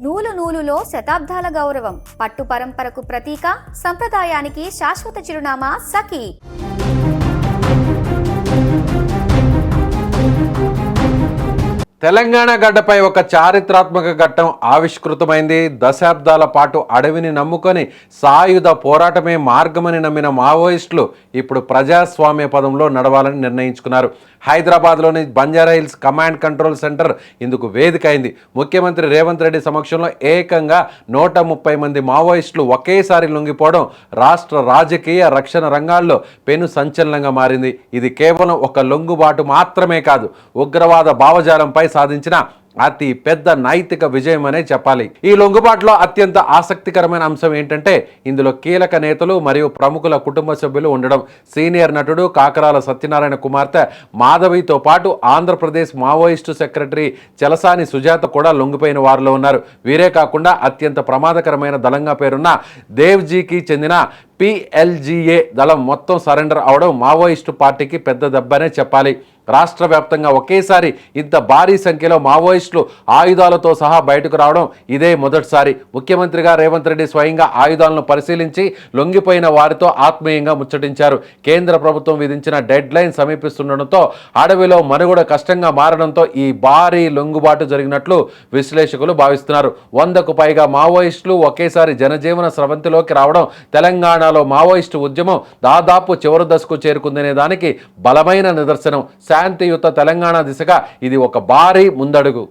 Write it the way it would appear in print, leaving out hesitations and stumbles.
నూలు నూలులో శతాబ్దాల గౌరవం, పట్టు పరంపరకు ప్రతీక, సంప్రదాయానికి శాశ్వత చిరునామా సఖీ. తెలంగాణ గడ్డపై ఒక చారిత్రాత్మక ఘట్టం ఆవిష్కృతమైంది. దశాబ్దాల పాటు అడవిని నమ్ముకొని సాయుధ పోరాటమే మార్గమని నమ్మిన మావోయిస్టులు ఇప్పుడు ప్రజాస్వామ్య పదంలో నడవాలని నిర్ణయించుకున్నారు. హైదరాబాద్లోని బంజారాహిల్స్ కమాండ్ కంట్రోల్ సెంటర్ ఇందుకు వేదిక అయింది. ముఖ్యమంత్రి రేవంత్ రెడ్డి సమక్షంలో ఏకంగా 130 మంది మావోయిస్టులు ఒకేసారి లొంగిపోవడం రాష్ట్ర రాజకీయ రక్షణ రంగాల్లో పెను సంచలనంగా మారింది. ఇది కేవలం ఒక లొంగుబాటు మాత్రమే కాదు, ఉగ్రవాద భావజాలంపై సాధించిన అతి పెద్ద నైతిక విజయం అనే చెప్పాలి. ఈ లొంగుబాటులో అత్యంత ఆసక్తికరమైన అంశం ఏంటంటే ఇందులో కీలక నేతలు మరియు ప్రముఖుల కుటుంబ సభ్యులు ఉండడం. సీనియర్ నటుడు కాకరాల సత్యనారాయణ కుమార్తె మాధవితో పాటు ఆంధ్రప్రదేశ్ మావోయిస్టు సెక్రటరీ చలసాని సుజాత కూడా లొంగిపోయిన వారిలో ఉన్నారు. వీరే కాకుండా అత్యంత ప్రమాదకరమైన దళంగా పేరున్న దేవ్జీకి చెందిన PLGA దళం మొత్తం సరెండర్ అవడం మావోయిస్టు పార్టీకి పెద్ద దెబ్బనే చెప్పాలి. రాష్ట్ర వ్యాప్తంగా ఒకేసారి ఇంత భారీ సంఖ్యలో మావోయిస్టులు ఆయుధాలతో సహా బయటకు రావడం ఇదే మొదటిసారి. ముఖ్యమంత్రిగా రేవంత్ రెడ్డి స్వయంగా ఆయుధాలను పరిశీలించి లొంగిపోయిన వారితో ఆత్మీయంగా ముచ్చటించారు. కేంద్ర ప్రభుత్వం విధించిన డెడ్ లైన్ సమీపిస్తుండటంతో అడవిలో మనుగడ కష్టంగా మారడంతో ఈ భారీ లొంగుబాటు జరిగినట్లు విశ్లేషకులు భావిస్తున్నారు. 100కు పైగా మావోయిస్టులు ఒకేసారి జనజీవన స్రవంతిలోకి రావడం తెలంగాణలో మావోయిస్టు ఉద్యమం దాదాపు చివరి దశకు చేరుకుందనే దానికి బలమైన నిదర్శనం. శాంతియుత తెలంగాణ దిశగా ఇది ఒక భారీ ముందడుగు.